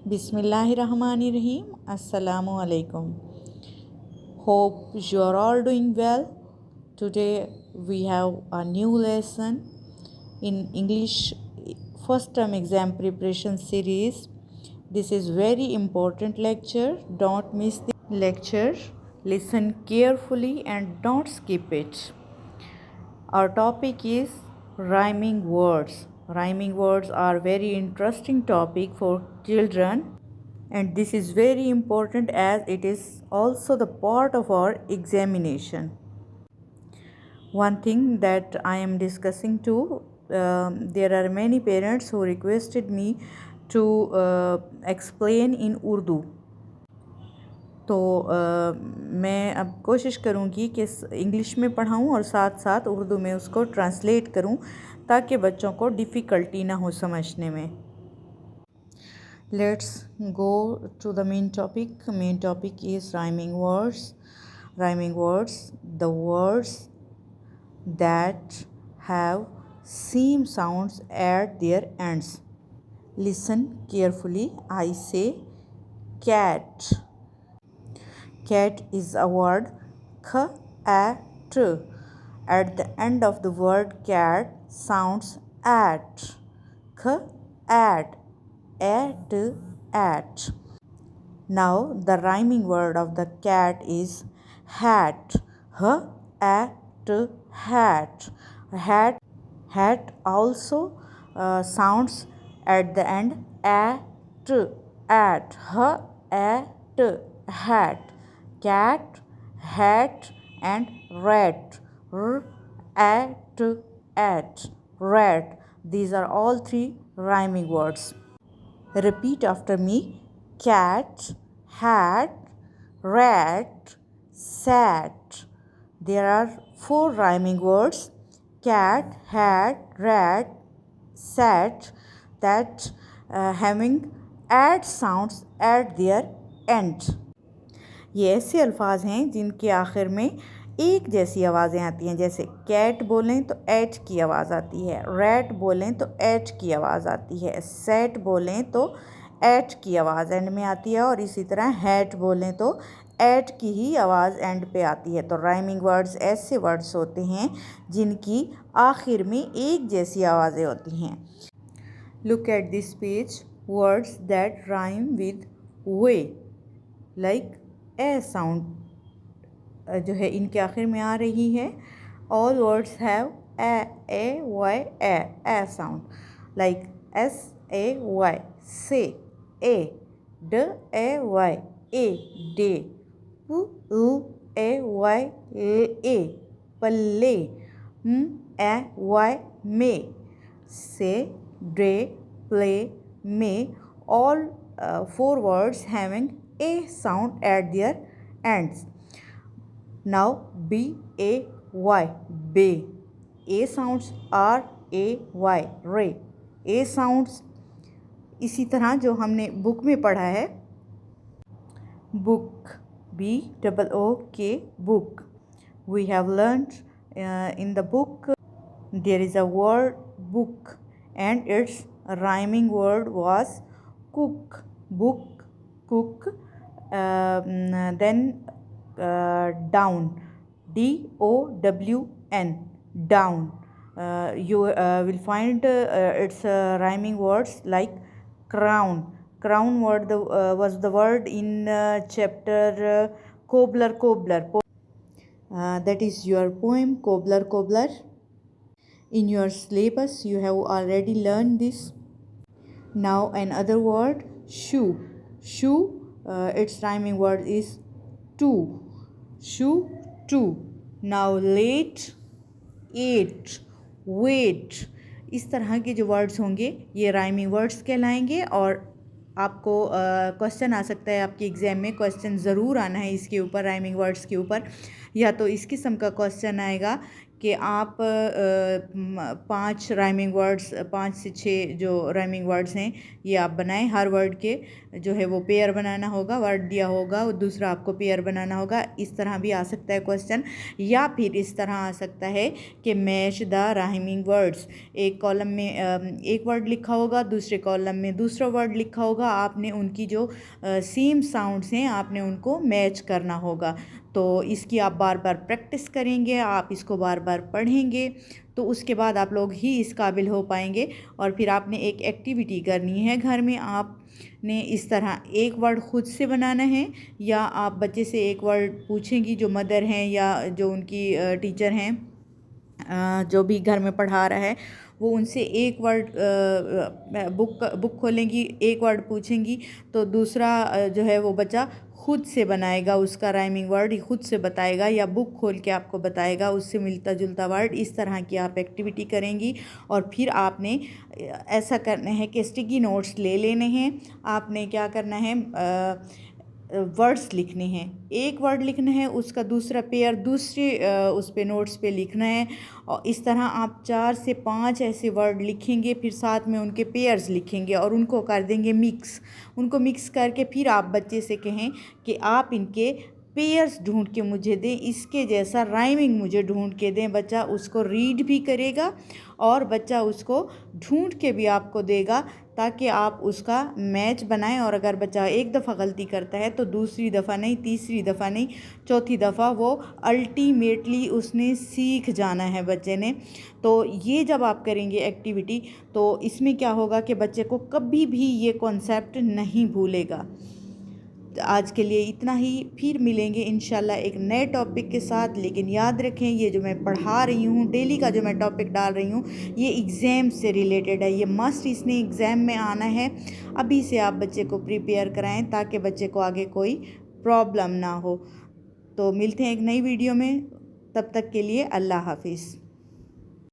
Bismillahirrahmanirrahim. Assalamu alaikum. Hope you are all doing well. Today we have a new lesson in English first term exam preparation series. This is very important lecture. Don't miss the lecture. Listen carefully and don't skip it. Our topic is rhyming words. Rhyming words are very interesting topic for children, and this is very important as it is also the part of our examination. One thing that I am discussing too, there are many parents who requested me to explain in Urdu. तो मैं अब कोशिश करूँगी कि English में पढ़ाऊँ और साथ साथ उर्दू में उसको ट्रांसलेट करूँ ताकि बच्चों को डिफ़िकल्टी ना हो समझने में. Let's go to the main topic. Main topic is rhyming words. Rhyming words, the words that have same sounds at their ends. Listen carefully. I say cat. Cat is a word k-a-t. At the end of the word cat sounds at. K-at. At. Now the rhyming word of the cat is hat. H-a-t. Hat. Hat also sounds at the end at. At. H-a-t. Hat. Cat, hat and rat. At. Rat. These are all three rhyming words. Repeat after me. Cat, hat, rat, sat. There are 4 rhyming words. Cat, hat, rat, sat that having at sounds at their end. ये ऐसे अल्फाज हैं जिनके आखिर में एक जैसी आवाज़ें आती हैं. जैसे कैट बोलें तो एच की आवाज़ आती है, रैट बोलें तो एच की आवाज़ आती है, सेट बोलें तो एट की आवाज़ एंड में आती है, और इसी तरह हैट बोलें तो एट की ही आवाज़ एंड पे आती है. तो राइमिंग वर्ड्स ऐसे वर्ड्स होते हैं जिनकी आखिर में एक जैसी आवाज़ें होती हैं. Look at this page. Words that rhyme with way, like A sound जो है इनके आखिर में आ रही है. All words have A Y A sound, like S A Y say, A ड ए वाई ए डे, उ ए वाई ए पल्ले, ए वाई मे से, day play may. All 4 words having a sound at their ends. Now B-A-Y, bay. A sounds R-A-Y, ray. A sounds इसी तरह जो हमने book में पढ़ा है, book, B-O-O-K, book. We have learned in the book there is a word book and its rhyming word was cook. Book, cook. Then down, D-O-W-N, down. You will find its rhyming words like crown. Crown word was the word in chapter Cobbler. That is your poem Cobbler. In your syllabus you have already learned this. Now another word, shoe. Its rhyming word is two. Shoe, two. Now late, eight, wait. इस तरह के जो words होंगे ये rhyming words कहलाएंगे. और आपको question आ सकता है आपके एग्ज़ाम में, क्वेश्चन ज़रूर आना है इसके ऊपर, राइमिंग वर्ड्स के ऊपर. या तो इस किस्म का क्वेश्चन आएगा कि आप 5 राइमिंग वर्ड्स, 5 से 6 जो राइमिंग वर्ड्स हैं ये आप बनाएं। हर वर्ड के जो है वो पेयर बनाना होगा, वर्ड दिया होगा और दूसरा आपको पेयर बनाना होगा। इस तरह भी आ सकता है क्वेश्चन, या फिर इस तरह आ सकता है कि मैच द राइमिंग वर्ड्स। एक कॉलम में एक वर्ड लिखा होगा, दूसरे कॉलम में दूसरा वर्ड लिखा होगा, आपने उनकी जो सेम साउंड्स हैं आपने उनको मैच करना होगा। तो इसकी आप बार बार प्रैक्टिस करेंगे, आप इसको बार बार पढ़ेंगे, तो उसके बाद आप लोग ही इस काबिल हो पाएंगे। और फिर आपने एक एक्टिविटी करनी है घर में, आपने इस तरह एक वर्ड ख़ुद से बनाना है, या आप बच्चे से एक वर्ड पूछेंगी, जो मदर हैं या जो उनकी टीचर हैं, जो भी घर में पढ़ा रहा है, वो उनसे एक वर्ड बुक खोलेंगी, एक वर्ड पूछेंगी, तो दूसरा जो है वो बच्चा खुद से बनाएगा, उसका राइमिंग वर्ड ही खुद से बताएगा या बुक खोल के आपको बताएगा उससे मिलता जुलता वर्ड। इस तरह की आप एक्टिविटी करेंगी। और फिर आपने ऐसा करना है कि स्टिकी नोट्स ले लेने हैं। आपने क्या करना है, वर्ड्स लिखने हैं, एक वर्ड लिखना है, उसका दूसरा पेयर दूसरे उस पे नोट्स पे लिखना है। और इस तरह आप 4 से 5 ऐसे वर्ड लिखेंगे, फिर साथ में उनके पेयर्स लिखेंगे और उनको कर देंगे मिक्स। उनको मिक्स करके फिर आप बच्चे से कहें कि आप इनके पेयर्स ढूंढ के मुझे दें, इसके जैसा राइमिंग मुझे ढूंढ के दें। बच्चा उसको रीड भी करेगा और बच्चा उसको ढूंढ के भी आपको देगा, ताकि आप उसका मैच बनाएं। और अगर बच्चा एक दफ़ा गलती करता है तो दूसरी दफ़ा नहीं, तीसरी दफ़ा नहीं, चौथी दफ़ा वो अल्टीमेटली उसने सीख जाना है बच्चे ने। तो ये जब आप करेंगे एक्टिविटी, तो इसमें क्या होगा कि बच्चे को कभी भी ये कॉन्सेप्ट नहीं भूलेगा। आज के लिए इतना ही, फिर मिलेंगे इंशाल्लाह एक नए टॉपिक के साथ। लेकिन याद रखें, ये जो मैं पढ़ा रही हूँ, डेली का जो मैं टॉपिक डाल रही हूँ, ये एग्ज़ाम से रिलेटेड है, ये मस्ट इसने एग्ज़ाम में आना है। अभी से आप बच्चे को प्रिपेयर कराएं ताकि बच्चे को आगे कोई प्रॉब्लम ना हो। तो मिलते हैं एक नई वीडियो में, तब तक के लिए अल्लाह हाफिज़।